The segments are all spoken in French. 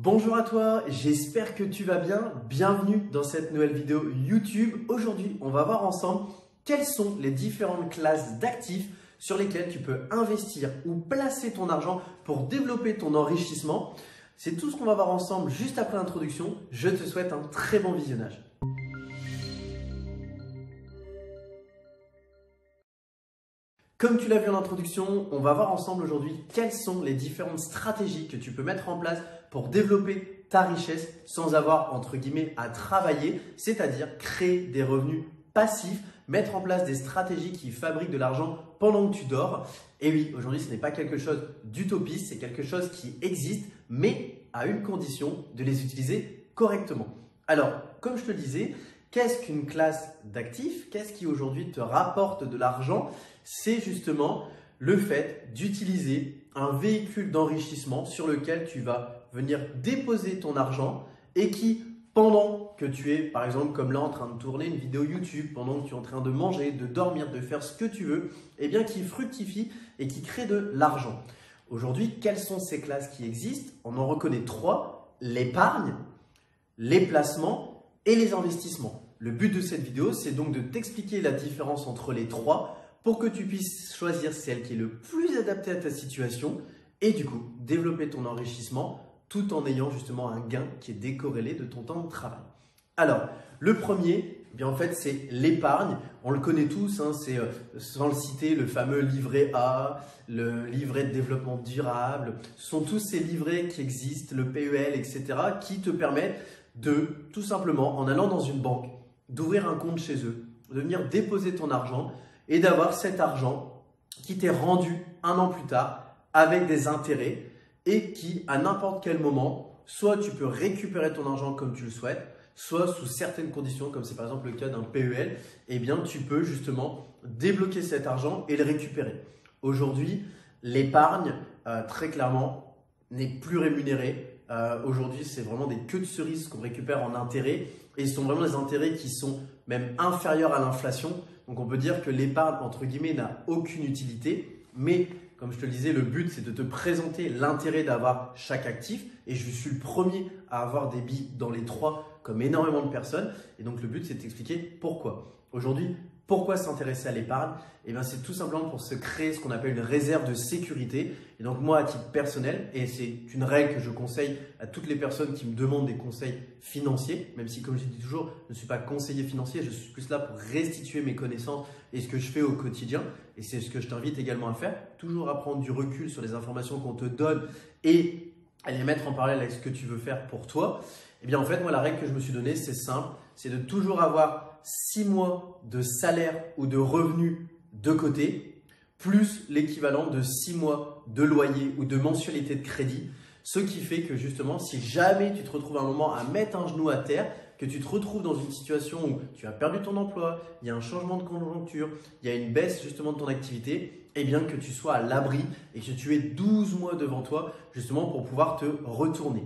Bonjour à toi, j'espère que tu vas bien. Bienvenue dans cette nouvelle vidéo YouTube. Aujourd'hui, on va voir ensemble quelles sont les différentes classes d'actifs sur lesquelles tu peux investir ou placer ton argent pour développer ton enrichissement. C'est tout ce qu'on va voir ensemble juste après l'introduction. Je te souhaite un très bon visionnage. Comme tu l'as vu en introduction, on va voir ensemble aujourd'hui quelles sont les différentes stratégies que tu peux mettre en place pour développer ta richesse sans avoir entre guillemets à travailler, c'est-à-dire créer des revenus passifs, mettre en place des stratégies qui fabriquent de l'argent pendant que tu dors. Et oui, aujourd'hui ce n'est pas quelque chose d'utopiste, c'est quelque chose qui existe, mais à une condition, de les utiliser correctement. Alors, comme je te le disais, qu'est-ce qu'une classe d'actifs? Qu'est-ce qui aujourd'hui te rapporte de l'argent? C'est justement le fait d'utiliser un véhicule d'enrichissement sur lequel tu vas venir déposer ton argent et qui, pendant que tu es, par exemple, comme là en train de tourner une vidéo YouTube, pendant que tu es en train de manger, de dormir, de faire ce que tu veux, eh bien qui fructifie et qui crée de l'argent. Aujourd'hui, quelles sont ces classes qui existent? On en reconnaît trois: l'épargne, les placements et les investissements. Le but de cette vidéo, c'est donc de t'expliquer la différence entre les trois pour que tu puisses choisir celle qui est le plus adaptée à ta situation et du coup développer ton enrichissement tout en ayant justement un gain qui est décorrélé de ton temps de travail. Alors, le premier, eh bien en fait, c'est l'épargne. On le connaît tous, hein, c'est sans le citer, le fameux livret A, le livret de développement durable. Ce sont tous ces livrets qui existent, le PEL, etc., qui te permettent de, tout simplement, en allant dans une banque, d'ouvrir un compte chez eux, de venir déposer ton argent et d'avoir cet argent qui t'est rendu un an plus tard avec des intérêts et qui, à n'importe quel moment, soit tu peux récupérer ton argent comme tu le souhaites, soit sous certaines conditions, comme c'est par exemple le cas d'un PEL, eh bien tu peux justement débloquer cet argent et le récupérer. Aujourd'hui, l'épargne, très clairement, n'est plus rémunérée. Aujourd'hui, c'est vraiment des queues de cerises qu'on récupère en intérêts et ce sont vraiment des intérêts qui sont même inférieurs à l'inflation. Donc, on peut dire que l'épargne, entre guillemets, n'a aucune utilité. Mais, comme je te le disais, le but, c'est de te présenter l'intérêt d'avoir chaque actif. Et je suis le premier à avoir des billes dans les trois, comme énormément de personnes. Et donc, le but, c'est de t'expliquer pourquoi. Aujourd'hui, pourquoi s'intéresser à l'épargne? Eh bien, c'est tout simplement pour se créer ce qu'on appelle une réserve de sécurité. Et donc, moi, à titre personnel, et c'est une règle que je conseille à toutes les personnes qui me demandent des conseils financiers, même si, comme je dis toujours, je ne suis pas conseiller financier, je suis plus là pour restituer mes connaissances et ce que je fais au quotidien. Et c'est ce que je t'invite également à faire. Toujours à prendre du recul sur les informations qu'on te donne et à les mettre en parallèle avec ce que tu veux faire pour toi. Eh bien, en fait, moi, la règle que je me suis donnée, c'est simple, c'est de toujours avoir 6 mois de salaire ou de revenus de côté, plus l'équivalent de 6 mois de loyer ou de mensualité de crédit. Ce qui fait que justement, si jamais tu te retrouves à un moment à mettre un genou à terre, que tu te retrouves dans une situation où tu as perdu ton emploi, il y a un changement de conjoncture, il y a une baisse justement de ton activité, eh bien que tu sois à l'abri et que tu aies 12 mois devant toi justement pour pouvoir te retourner.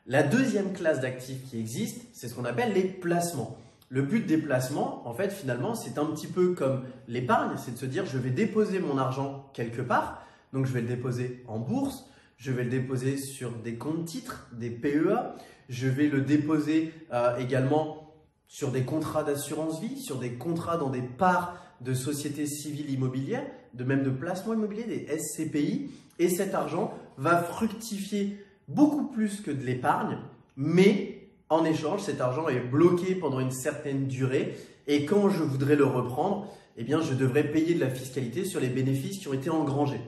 La deuxième classe d'actifs qui existe, c'est ce qu'on appelle les placements. Le but des placements, en fait, finalement, c'est un petit peu comme l'épargne, c'est de se dire je vais déposer mon argent quelque part, donc je vais le déposer en bourse, je vais le déposer sur des comptes titres, des PEA, je vais le déposer également sur des contrats d'assurance vie, sur des contrats dans des parts de sociétés civiles immobilières, de même de placements immobiliers, des SCPI, et cet argent va fructifier beaucoup plus que de l'épargne, mais en échange, cet argent est bloqué pendant une certaine durée et quand je voudrais le reprendre, eh bien, je devrais payer de la fiscalité sur les bénéfices qui ont été engrangés.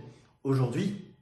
Aujourd'hui,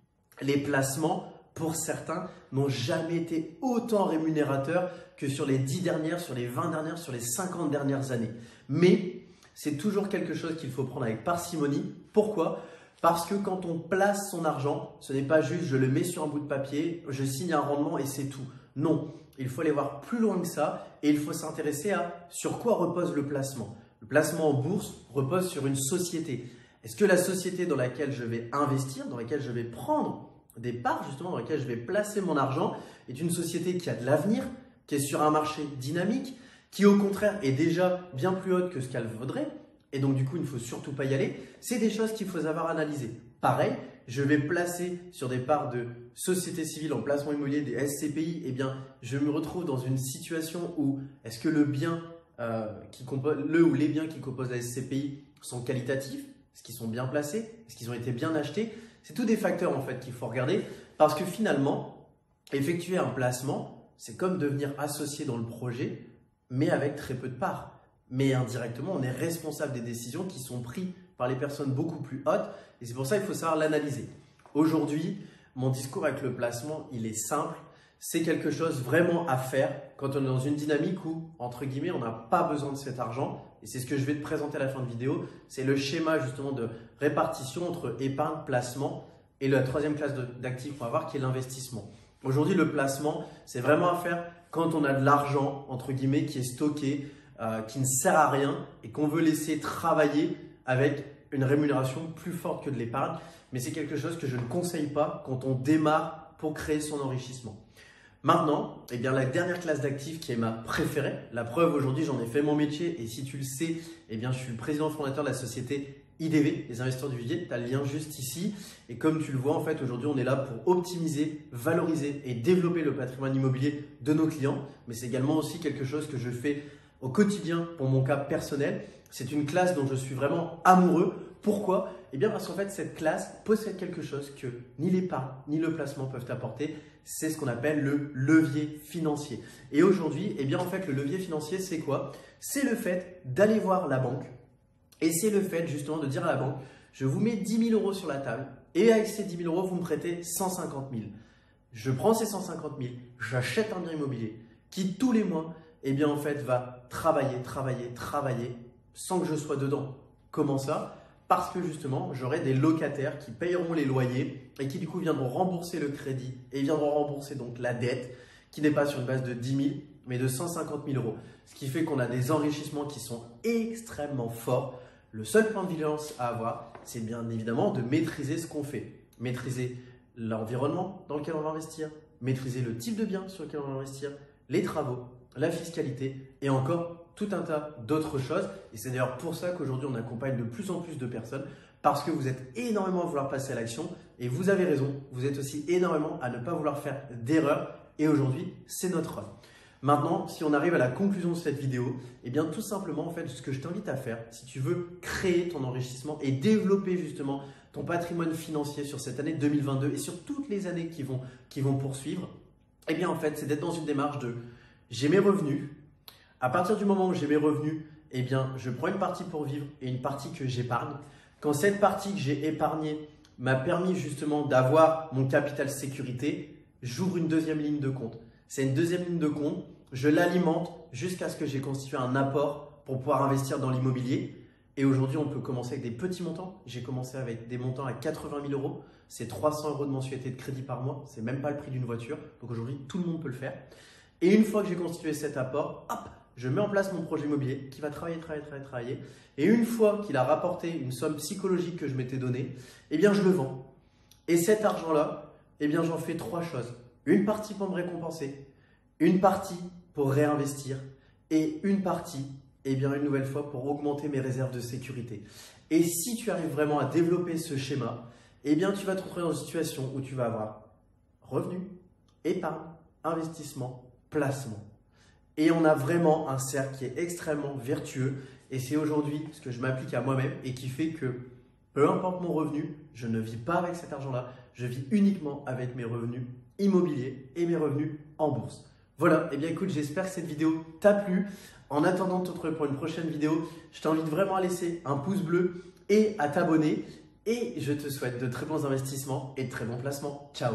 les placements, pour certains, n'ont jamais été autant rémunérateurs que sur les 10 dernières, sur les 20 dernières, sur les 50 dernières années. Mais c'est toujours quelque chose qu'il faut prendre avec parcimonie. Pourquoi ? Parce que quand on place son argent, ce n'est pas juste je le mets sur un bout de papier, je signe un rendement et c'est tout. Non, il faut aller voir plus loin que ça et il faut s'intéresser à sur quoi repose le placement. Le placement en bourse repose sur une société. Est-ce que la société dans laquelle je vais investir, dans laquelle je vais prendre des parts, justement dans laquelle je vais placer mon argent, est une société qui a de l'avenir, qui est sur un marché dynamique, qui au contraire est déjà bien plus haute que ce qu'elle vaudrait? et donc du coup il ne faut surtout pas y aller. C'est des choses qu'il faut savoir analyser. Pareil, je vais placer sur des parts de société civile en placement immobilier, des SCPI, eh bien je me retrouve dans une situation où est-ce que le bien ou les biens qui composent la SCPI sont qualitatifs, est-ce qu'ils sont bien placés, est-ce qu'ils ont été bien achetés. C'est tous des facteurs en fait qu'il faut regarder parce que finalement, effectuer un placement, c'est comme devenir associé dans le projet, mais avec très peu de parts. Mais indirectement, on est responsable des décisions qui sont prises par les personnes beaucoup plus hautes et c'est pour ça qu'il faut savoir l'analyser. Aujourd'hui, mon discours avec le placement, il est simple. C'est quelque chose vraiment à faire quand on est dans une dynamique où, entre guillemets, on n'a pas besoin de cet argent. Et c'est ce que je vais te présenter à la fin de vidéo. C'est le schéma justement de répartition entre épargne, placement et la troisième classe d'actifs qu'on va voir qui est l'investissement. Aujourd'hui, le placement, c'est vraiment à faire quand on a de l'argent, entre guillemets, qui est stocké, qui ne sert à rien et qu'on veut laisser travailler avec une rémunération plus forte que de l'épargne. Mais c'est quelque chose que je ne conseille pas quand on démarre pour créer son enrichissement. Maintenant, eh bien, la dernière classe d'actifs qui est ma préférée, la preuve aujourd'hui j'en ai fait mon métier et si tu le sais, eh bien, je suis le président fondateur de la société IDV, les investisseurs du vivier, tu as le lien juste ici et comme tu le vois en fait aujourd'hui on est là pour optimiser, valoriser et développer le patrimoine immobilier de nos clients mais c'est également aussi quelque chose que je fais au quotidien pour mon cas personnel. C'est une classe dont je suis vraiment amoureux. Pourquoi? Eh bien parce qu'en fait cette classe possède quelque chose que ni l'épargne ni le placement peuvent apporter. C'est ce qu'on appelle le levier financier. Et aujourd'hui, eh bien en fait le levier financier c'est quoi? C'est le fait d'aller voir la banque et c'est le fait justement de dire à la banque je vous mets 10 000 € sur la table et avec ces 10 000 € vous me prêtez 150 000. Je prends ces 150 000, j'achète un bien immobilier qui tous les mois eh bien en fait va travailler sans que je sois dedans. Comment ça? Parce que justement, j'aurai des locataires qui payeront les loyers et qui du coup viendront rembourser le crédit et viendront rembourser donc la dette qui n'est pas sur une base de 10 000 mais de 150 000 €. Ce qui fait qu'on a des enrichissements qui sont extrêmement forts. Le seul point de vigilance à avoir, c'est bien évidemment de maîtriser ce qu'on fait. Maîtriser l'environnement dans lequel on va investir, maîtriser le type de bien sur lequel on va investir, les travaux, la fiscalité et encore tout un tas d'autres choses. Et c'est d'ailleurs pour ça qu'aujourd'hui, on accompagne de plus en plus de personnes parce que vous êtes énormément à vouloir passer à l'action et vous avez raison, vous êtes aussi énormément à ne pas vouloir faire d'erreurs et aujourd'hui, c'est notre heure. Maintenant, si on arrive à la conclusion de cette vidéo, eh bien tout simplement, en fait, ce que je t'invite à faire, si tu veux créer ton enrichissement et développer justement ton patrimoine financier sur cette année 2022 et sur toutes les années qui vont poursuivre, eh bien en fait, c'est d'être dans une démarche de j'ai mes revenus. À partir du moment où j'ai mes revenus, eh bien, je prends une partie pour vivre et une partie que j'épargne. Quand cette partie que j'ai épargnée m'a permis justement d'avoir mon capital sécurité, j'ouvre une deuxième ligne de compte. C'est une deuxième ligne de compte, je l'alimente jusqu'à ce que j'ai constitué un apport pour pouvoir investir dans l'immobilier. Et aujourd'hui, on peut commencer avec des petits montants. J'ai commencé avec des montants à 80 000 €. C'est 300 € de mensualité de crédit par mois. C'est même pas le prix d'une voiture. Donc aujourd'hui, tout le monde peut le faire. Et une fois que j'ai constitué cet apport, hop, je mets en place mon projet immobilier qui va travailler. Et une fois qu'il a rapporté une somme psychologique que je m'étais donnée, eh bien je le vends. Et cet argent-là, eh bien j'en fais trois choses. Une partie pour me récompenser, une partie pour réinvestir et une partie, eh bien une nouvelle fois, pour augmenter mes réserves de sécurité. Et si tu arrives vraiment à développer ce schéma, eh bien tu vas te retrouver dans une situation où tu vas avoir revenus, épargne, investissement, placement. Et on a vraiment un cercle qui est extrêmement vertueux. Et c'est aujourd'hui ce que je m'applique à moi-même et qui fait que peu importe mon revenu, je ne vis pas avec cet argent-là. Je vis uniquement avec mes revenus immobiliers et mes revenus en bourse. Voilà, et bien écoute, j'espère que cette vidéo t'a plu. En attendant de te retrouver pour une prochaine vidéo, je t'invite vraiment à laisser un pouce bleu et à t'abonner. Et je te souhaite de très bons investissements et de très bons placements. Ciao!